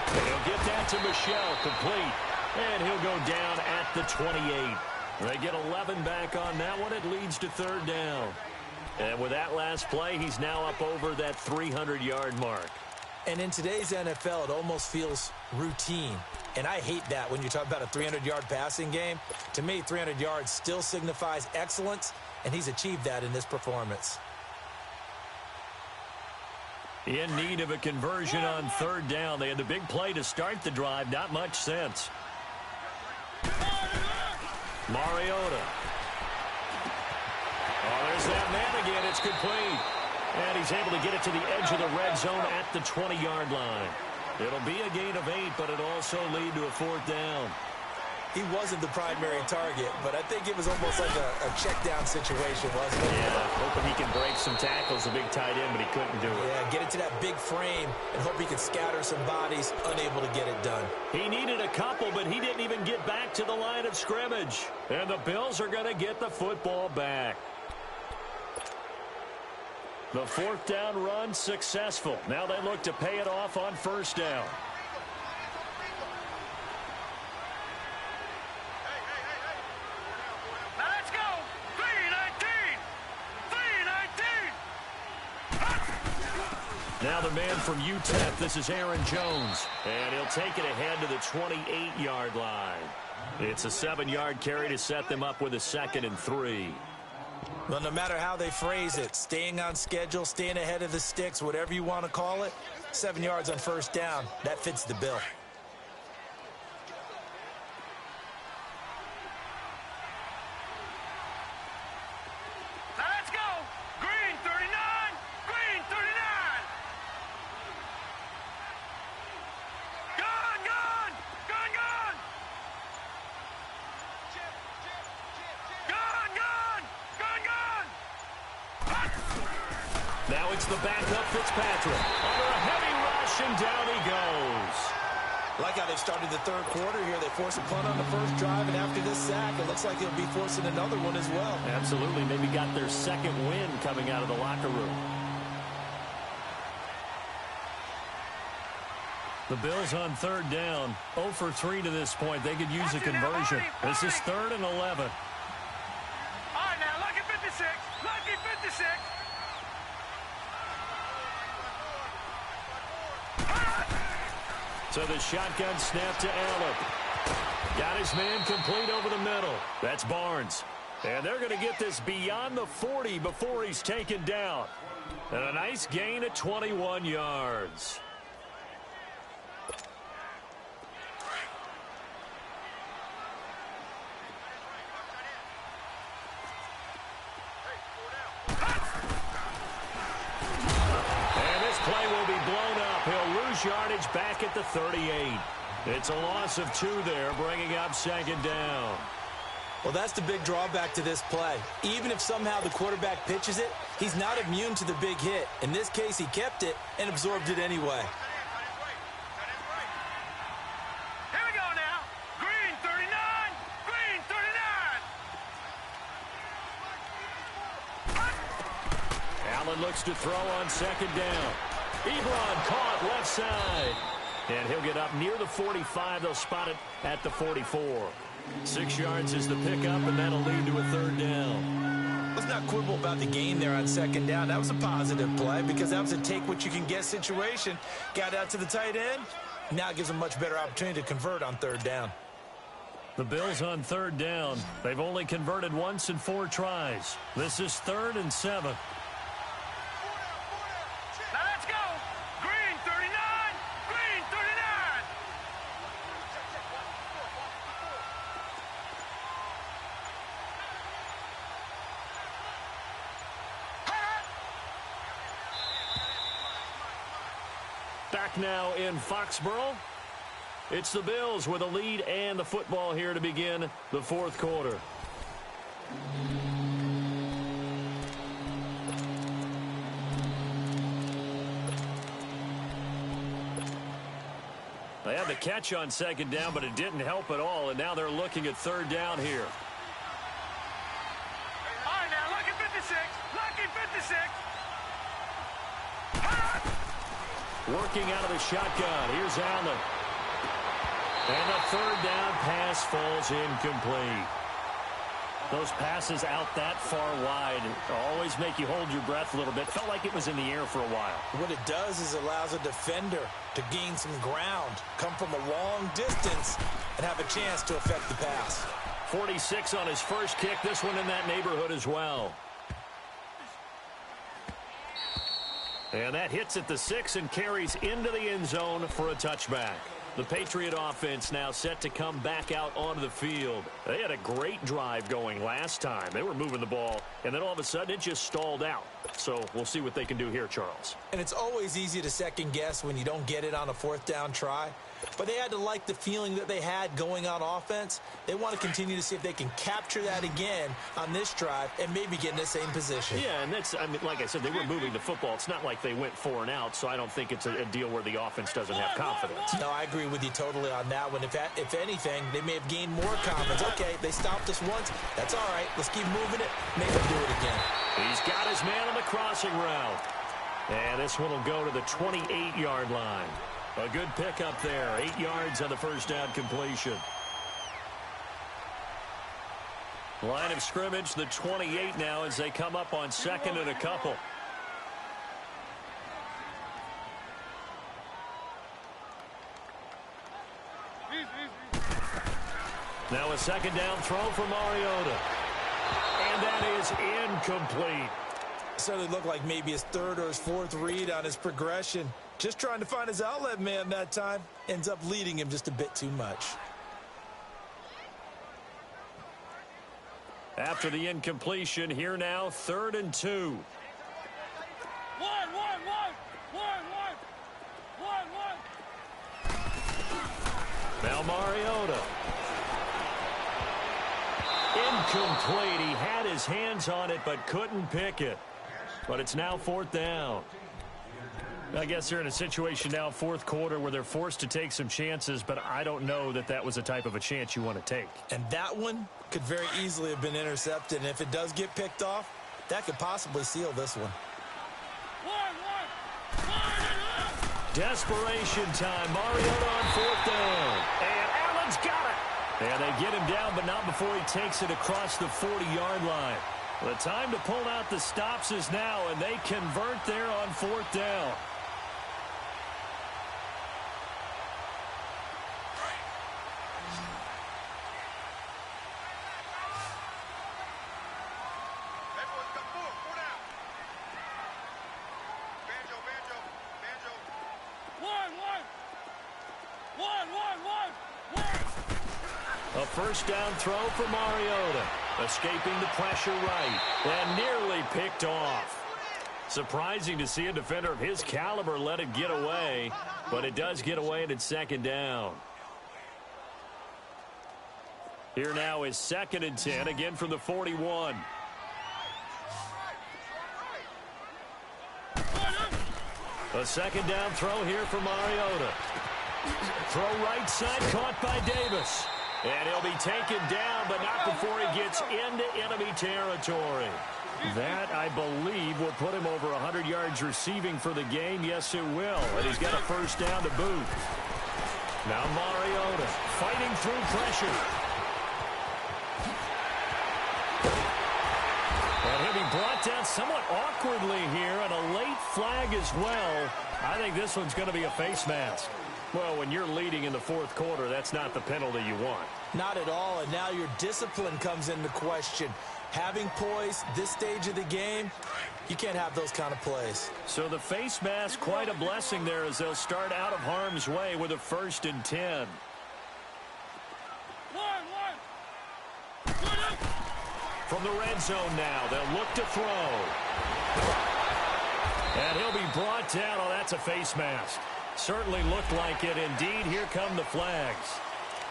B: And he'll get that out to Michel, complete. And he'll go down at the 28. They get 11 back on that one. It leads to third down. And with that last play, he's now up over that 300-yard mark.
D: And in today's NFL, it almost feels routine. And I hate that when you talk about a 300-yard passing game. To me, 300 yards still signifies excellence, and he's achieved that in this performance.
B: In need of a conversion on third down. They had the big play to start the drive. Not much sense. Mariota. Oh, there's that man again. It's complete. And he's able to get it to the edge of the red zone at the 20-yard line. It'll be a gain of 8, but it'll also lead to a fourth down.
D: He wasn't the primary target, but I think it was almost like a check-down situation, wasn't it?
B: Yeah, hoping he can break some tackles, a big tight end, but he couldn't do it.
D: Yeah, get it to that big frame and hope he can scatter some bodies, unable to get it done.
B: He needed a couple, but he didn't even get back to the line of scrimmage. And the Bills are going to get the football back. The fourth down run successful. Now they look to pay it off on first down.
C: Now let's go. 3-19. 3-19.
B: Now the man from UTEP, this is Aaron Jones. And he'll take it ahead to the 28-yard line. It's a 7-yard carry to set them up with a 2nd and 3.
D: Well, no matter how they phrase it, staying on schedule, staying ahead of the sticks, whatever you want to call it, 7 yards on first down, that fits the bill.
C: Now let's go. Green 39. Green 39. Gone, gone. Gone, gone. Gone, gone. Gone, gone.
B: Now it's the backup Fitzpatrick. Under a heavy rush, and down he goes.
D: Like how they started the third quarter here. They forced a punt on the first drive, and after this sack, it looks like they'll be forcing another one as well.
B: Absolutely. Maybe got their second win coming out of the locker room. The Bills on third down. 0 for 3 to this point. They could use a conversion. This is 3rd and 11.
C: All right, now, lucky 56. Lucky 56.
B: So the shotgun snap to Allen. Got his man complete over the middle. That's Barnes. And they're going to get this beyond the 40 before he's taken down. And a nice gain of 21 yards. Play will be blown up. He'll lose yardage back at the 38. It's a loss of 2 there, bringing up 2nd down.
D: Well, that's the big drawback to this play. Even if somehow the quarterback pitches it, he's not immune to the big hit. In this case, he kept it and absorbed it anyway.
C: Here we go now. Green 39. Green 39.
B: Allen looks to throw on 2nd down. Ebron caught left side. And he'll get up near the 45. They'll spot it at the 44. 6 yards is the pickup, and that'll lead to a 3rd down.
D: Let's not quibble about the gain there on 2nd down. That was a positive play because that was a take-what-you-can-get situation. Got out to the tight end. Now it gives them a much better opportunity to convert on 3rd down.
B: The Bills on 3rd down. They've only converted once in 4 tries. This is 3rd and 7. Back now in Foxborough. It's the Bills with a lead and the football here to begin the 4th quarter. They had the catch on 2nd down, but it didn't help at all, and now they're looking at 3rd down here.
C: All right, now, lucky 56. Lucky 56.
B: Working out of the shotgun. Here's Allen. And the third down pass falls incomplete. Those passes out that far wide always make you hold your breath a little bit. Felt like it was in the air for a while.
D: What it does is it allows a defender to gain some ground, come from a long distance, and have a chance to affect the pass.
B: 46 on his first kick. This one in that neighborhood as well. And that hits at the 6 and carries into the end zone for a touchback. The Patriot offense now set to come back out onto the field. They had a great drive going last time. They were moving the ball, and then all of a sudden it just stalled out. So we'll see what they can do here, Charles.
D: And it's always easy to second guess when you don't get it on a fourth down try. But they had to like the feeling that they had going on offense. They want to continue to see if they can capture that again on this drive and maybe get in the same position.
B: Yeah, and that's, I mean, like I said, they were moving the football. It's not like they went 4 and out, so I don't think it's a deal where the offense doesn't have confidence.
D: No, I agree with you totally on that one. If anything, they may have gained more confidence. Okay, they stopped us once. That's all right. Let's keep moving it. Make them do it again.
B: He's got his man on the crossing route. And this one will go to the 28-yard line. A good pickup there. 8 yards on the first down completion. Line of scrimmage, the 28 now as they come up on second and a couple. Now a second down throw for Mariota. And that is incomplete.
D: Certainly looked like maybe his third or his fourth read on his progression. Just trying to find his outlet man that time. Ends up leading him just a bit too much.
B: After the incompletion, here now, 3rd and 2. Now Mariota. Incomplete. He had his hands on it but couldn't pick it. But it's now 4th down. I guess they're in a situation now, 4th quarter, where they're forced to take some chances, but I don't know that that was the type of a chance you want to take.
D: And that one could very easily have been intercepted, and if it does get picked off, that could possibly seal this one.
B: Desperation time. Mariota on 4th down. And Allen's got it. And they get him down, but not before he takes it across the 40-yard line. The time to pull out the stops is now, and they convert there on 4th down. A first down throw for Mariota. Escaping the pressure right. And nearly picked off. Surprising to see a defender of his caliber let it get away. But it does get away and it's 2nd down. Here now is 2nd and 10. Again from the 41. A second down throw here for Mariota. Throw right side, caught by Davis. And he'll be taken down, but not before he gets into enemy territory. That, I believe, will put him over 100 yards receiving for the game. Yes, it will. And he's got a first down to boot. Now Mariota fighting through pressure. And he'll be brought down somewhat awkwardly here, and a late flag as well. I think this one's going to be a face mask. Well, when you're leading in the 4th quarter, that's not the penalty you want.
D: Not at all, and now your discipline comes into question. Having poise this stage of the game, you can't have those kind of plays.
B: So the face mask, quite a blessing there as they'll start out of harm's way with a 1st and 10. From the red zone now, they'll look to throw. And he'll be brought down. Oh, that's a face mask. Certainly looked like it. Indeed, here come the flags.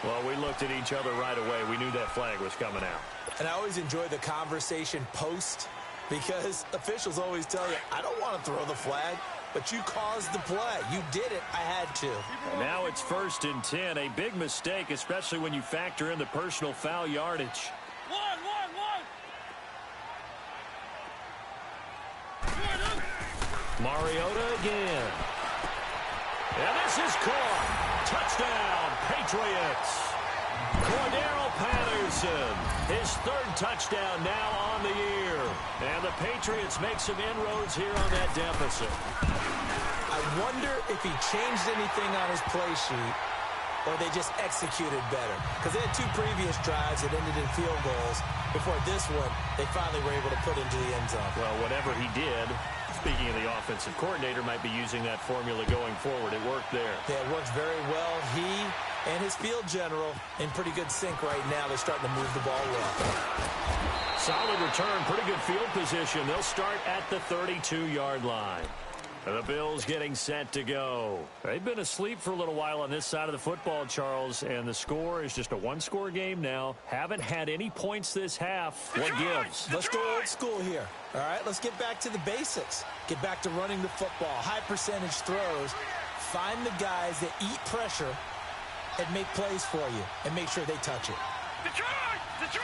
B: Well, we looked at each other right away. We knew that flag was coming out.
D: And I always enjoy the conversation post because officials always tell you, I don't want to throw the flag, but you caused the play. You did it. I had to.
B: And now it's 1st and 10. A big mistake, especially when you factor in the personal foul yardage. Mariota again. And this is caught. Touchdown, Patriots. Cordero Patterson, his third touchdown now on the year. And the Patriots make some inroads here on that deficit.
D: I wonder if he changed anything on his play sheet or they just executed better. Because they had two previous drives that ended in field goals. Before this one, they finally were able to put into the end zone.
B: Well, whatever he did, speaking of the offensive coordinator, might be using that formula going forward. It worked there.
D: Yeah, it works very well. He and his field general in pretty good sync right now. They're starting to move the ball well.
B: Solid return, pretty good field position. They'll start at the 32-yard line. The Bills getting set to go. They've been asleep for a little while on this side of the football, Charles, and the score is just a one-score game now. Haven't had any points this half. What gives?
D: Let's go old school here. All right, let's get back to the basics. Get back to running the football, high percentage throws. Find the guys that eat pressure and make plays for you and make sure they touch it.
C: Detroit! Detroit!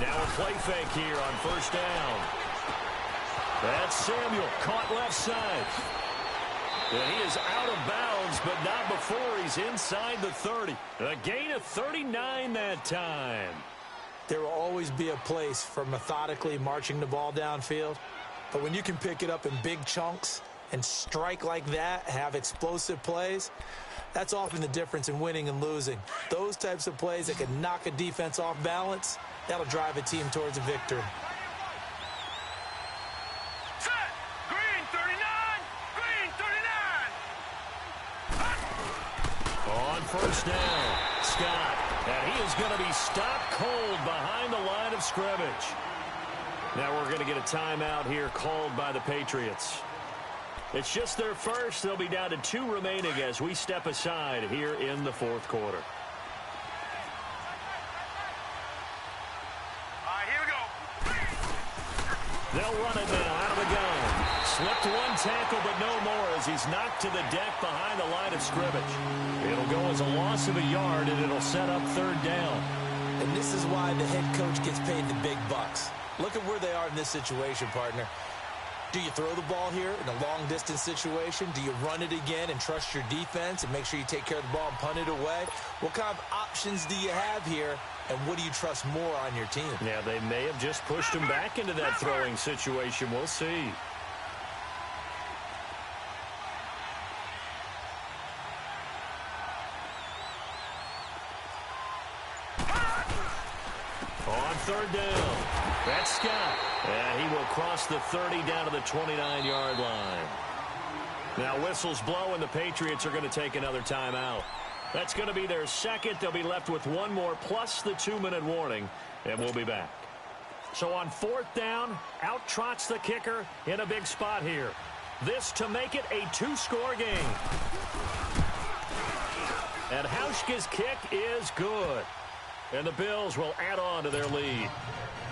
B: Now a play fake here on first down. That's Samuel, caught left side. And he is out of bounds, but not before he's inside the 30. A gain of 39 that time.
D: There will always be a place for methodically marching the ball downfield. But when you can pick it up in big chunks and strike like that, have explosive plays, that's often the difference in winning and losing. Those types of plays that can knock a defense off balance, that'll drive a team towards a victory.
C: Set! Green 39! Green 39!
B: On first down, Scott. And he is going to be stopped cold behind the line of scrimmage. Now we're going to get a timeout here called by the Patriots. It's just their first. They'll be down to 2 remaining as we step aside here in the fourth quarter.
C: All right, here we go.
B: They'll run it now out of the gun. Slipped one tackle, but no more as he's knocked to the deck behind the line of scrimmage. It'll go as a loss of a yard, and it'll set up third down.
D: And this is why the head coach gets paid the big bucks. Look at where they are in this situation, partner. Do you throw the ball here in a long-distance situation? Do you run it again and trust your defense and make sure you take care of the ball and punt it away? What kind of options do you have here, and what do you trust more on your team?
B: Yeah, they may have just pushed him back into that throwing situation. We'll see. On third down, that's Scott. And he will cross the 30 down to the 29-yard line. Now whistles blow, and the Patriots are going to take another timeout. That's going to be their second. They'll be left with one more plus the 2-minute warning, and we'll be back. So on fourth down, out trots the kicker in a big spot here. This to make it a 2-score game. And Hauschka's kick is good. And the Bills will add on to their lead.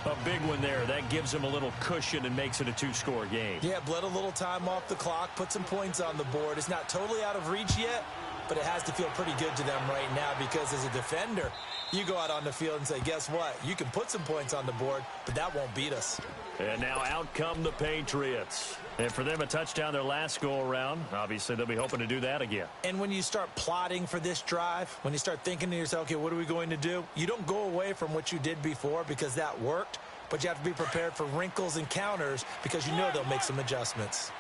B: A big one there. That gives them a little cushion and makes it a 2-score game.
D: Yeah, bled a little time off the clock, put some points on the board. It's not totally out of reach yet, but it has to feel pretty good to them right now because as a defender, you go out on the field and say, guess what? You can put some points on the board, but that won't beat us.
B: And now out come the Patriots. And for them, a touchdown their last go-around. Obviously, they'll be hoping to do that again.
D: And when you start plotting for this drive, when you start thinking to yourself, okay, what are we going to do? You don't go away from what you did before because that worked, but you have to be prepared for wrinkles and counters because you know they'll make some adjustments.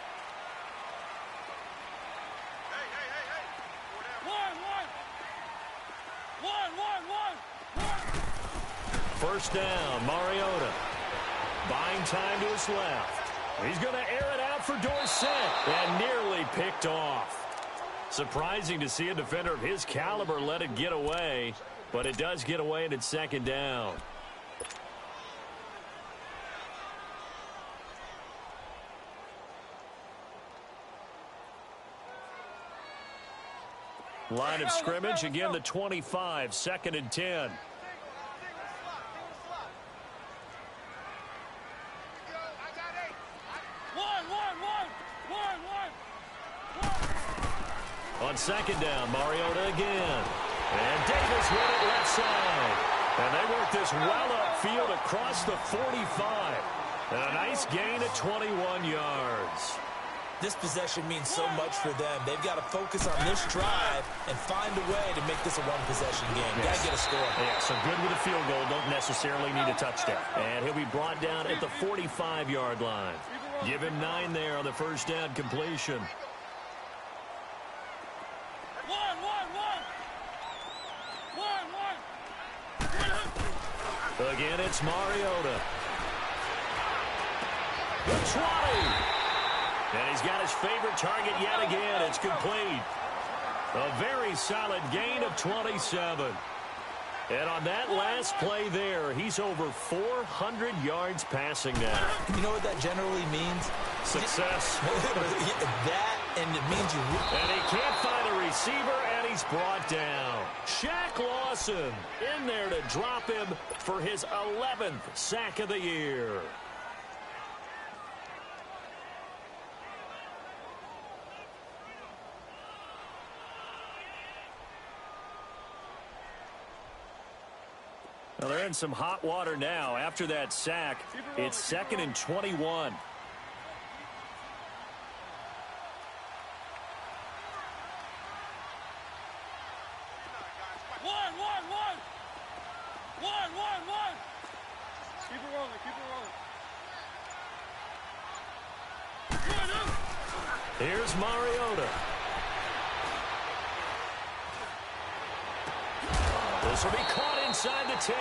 B: First down, Mariota. Buying time to his left. He's going to air it out for Dorsett and nearly picked off. Surprising to see a defender of his caliber let it get away, but it does get away and it's second down. Line of scrimmage, again the 25, second and 10. On second down, Mariota again. And Davis with it left side. And they work this well upfield across the 45. And a nice gain at 21 yards.
D: This possession means so much for them. They've got to focus on this drive and find a way to make this a one-possession game.
B: Yes.
D: Got to get a score.
B: Yeah, so good with a field goal. Don't necessarily need a touchdown. And he'll be brought down at the 45-yard line. Give him 9 there on the first down completion. Again, it's Mariota. The 20. And he's got his favorite target yet again. It's complete. A very solid gain of 27. And on that last play there, he's over 400 yards passing now.
D: You know what that generally means?
B: Success.
D: That, and it means you...
B: And he can't find a receiver, and he's brought down. Shaq Lawson in there to drop him for his 11th sack of the year. Well, they're in some hot water now. After that sack, it's 2nd and 21.
C: Keep it rolling, keep it rolling.
B: Here's Mariota. This will be caught inside the 10.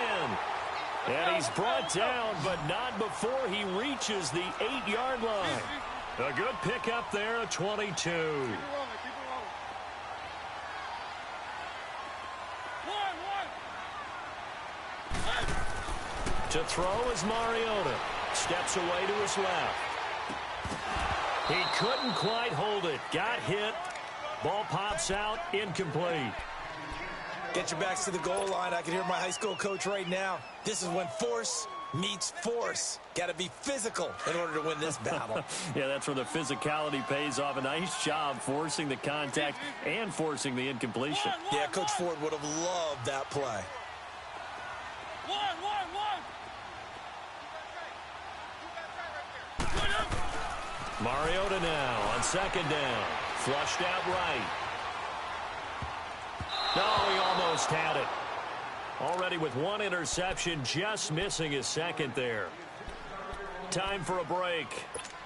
B: And he's brought down, but not before he reaches the 8-yard line. A good pickup there at 22.
C: Keep it rolling, keep it rolling.
B: To throw is Mariota. Steps away to his left. He couldn't quite hold it. Got hit. Ball pops out. Incomplete.
D: Get your backs to the goal line. I can hear my high school coach right now. This is when force meets force. Got to be physical in order to win this battle.
B: Yeah, that's where the physicality pays off. A nice job forcing the contact and forcing the incompletion.
D: Yeah, Coach Ford would have loved that play.
B: Mariota now on 2nd down. Flushed out right. No, he almost had it. Already with 1 interception, just missing his 2nd there. Time for a break.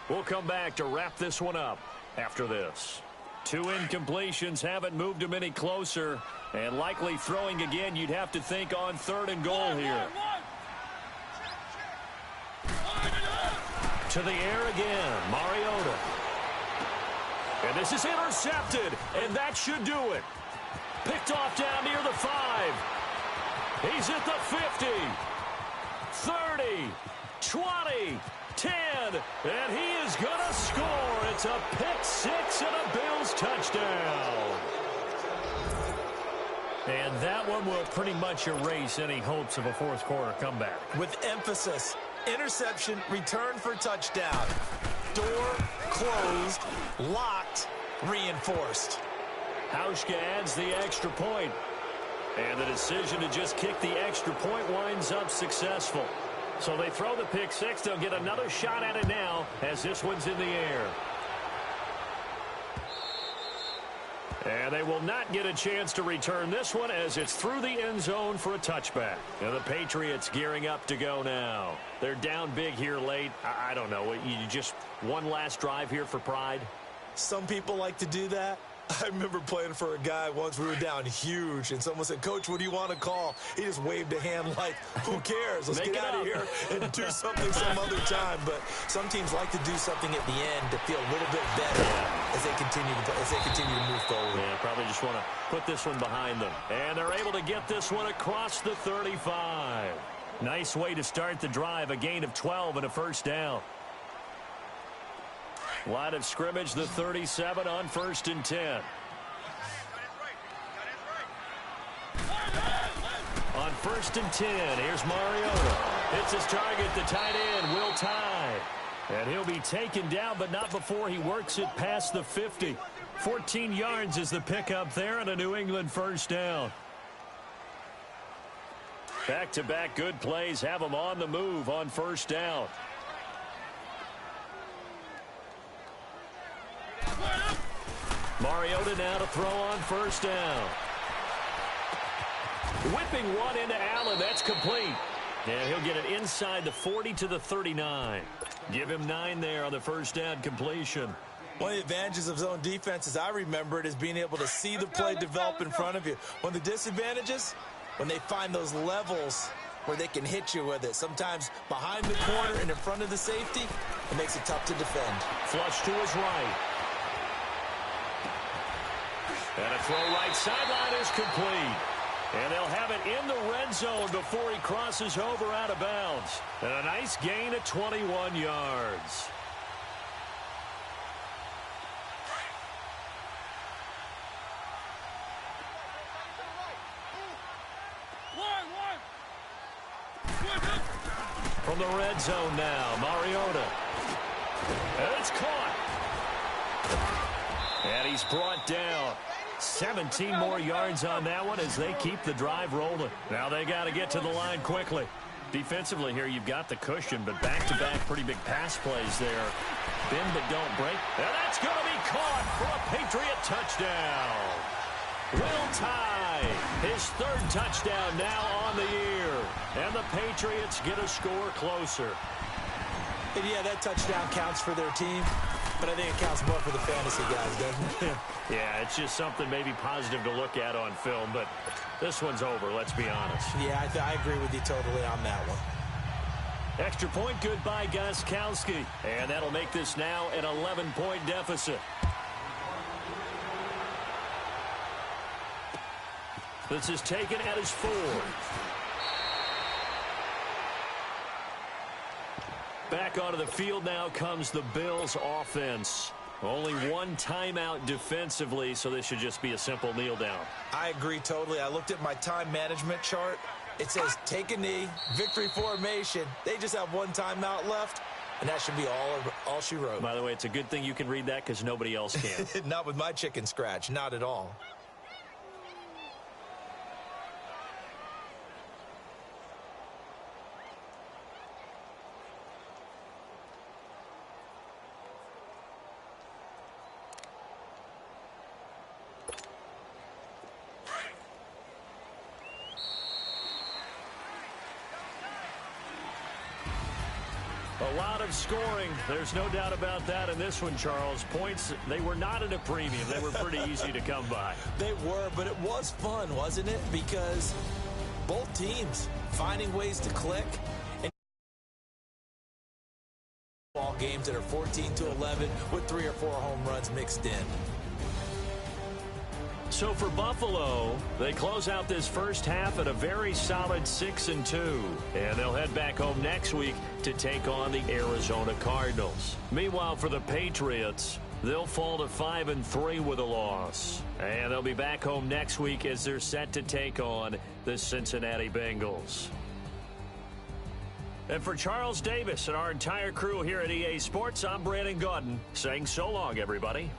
B: We'll come back to wrap this one up after this. 2 incompletions haven't moved him any closer. And likely throwing again, you'd have to think on 3rd and goal here. To the air again, Mariota. And this is intercepted, and that should do it. Picked off down near the 5. He's at the 50, 30, 20, 10, and he is going to score. It's a pick 6 and a Bills touchdown. And that one will pretty much erase any hopes of a fourth quarter comeback.
D: With emphasis, interception, return for touchdown. Door closed, locked, reinforced.
B: Hauschka adds the extra point. And the decision to just kick the extra point winds up successful. So they throw the pick 6. They'll get another shot at it now as this one's in the air. And they will not get a chance to return this one as it's through the end zone for a touchback. And the Patriots gearing up to go now. They're down big here late. I don't know. You just one last drive here for pride?
D: Some people like to do that. I remember playing for a guy once. We were down huge, and someone said, "Coach, what do you want to call?" He just waved a hand like, who cares? Let's get out of here and do something some other time. But some teams like to do something at the end to feel a little bit better as they continue to move forward.
B: Yeah, probably just want to put this one behind them. And they're able to get this one across the 35. Nice way to start the drive, a gain of 12 and a first down. Line of scrimmage, the 37 on 1st and 10. On 1st and 10, here's Mariota. Hits his target, the tight end, Will Tye. And he'll be taken down, but not before he works it past the 50. 14 yards is the pickup there and a New England first down. Back-to-back good plays have him on the move on 1st down. Mariota now to throw on first down. Whipping one into Allen. That's complete. And he'll get it inside the 40 to the 39. Give him 9 there on the first down completion.
D: One of the advantages of zone defense, as I remember it, is being able to see the play develop in front of you. One of the disadvantages, when they find those levels where they can hit you with it. Sometimes behind the corner and in front of the safety, it makes it tough to defend.
B: Flush to his right. And a throw right sideline is complete. And they'll have it in the red zone before he crosses over out of bounds. And a nice gain of 21 yards. From the red zone now, Mariota. And it's caught. And he's brought down. 17 more yards on that one as they keep the drive rolling. Now they got to get to the line quickly. Defensively here, you've got the cushion, but back-to-back pretty big pass plays there. Bend but don't break. And that's going to be caught for a Patriot touchdown. Will Tye, his 3rd touchdown now on the year. And the Patriots get a score closer.
D: And yeah, that touchdown counts for their team, but I think it counts more for the fantasy guys, doesn't it?
B: Yeah, it's just something maybe positive to look at on film, but this one's over, let's be honest.
D: Yeah, I agree with you totally on that one.
B: Extra point, good by Gostkowski. And that'll make this now an 11-point deficit. This is taken at his 4th. Back onto the field now comes the Bills offense. Only one timeout defensively, so this should just be a simple kneel down.
D: I agree totally. I looked at my time management chart. It says take a knee, victory formation. They just have one timeout left, and that should be all she wrote.
B: By the way, it's a good thing you can read that because nobody else can.
D: Not with my chicken scratch, not at all.
B: A lot of scoring. There's no doubt about that in this one, Charles. Points, they were not at a premium. They were pretty easy to come by.
D: They were, but it was fun, wasn't it? Because both teams finding ways to click. And ball games that are 14-11 with 3 or 4 home runs mixed in.
B: So for Buffalo, they close out this first half at a very solid 6-2. And they'll head back home next week to take on the Arizona Cardinals. Meanwhile, for the Patriots, they'll fall to 5-3 with a loss. And they'll be back home next week as they're set to take on the Cincinnati Bengals. And for Charles Davis and our entire crew here at EA Sports, I'm Brandon Gaudin saying so long, everybody.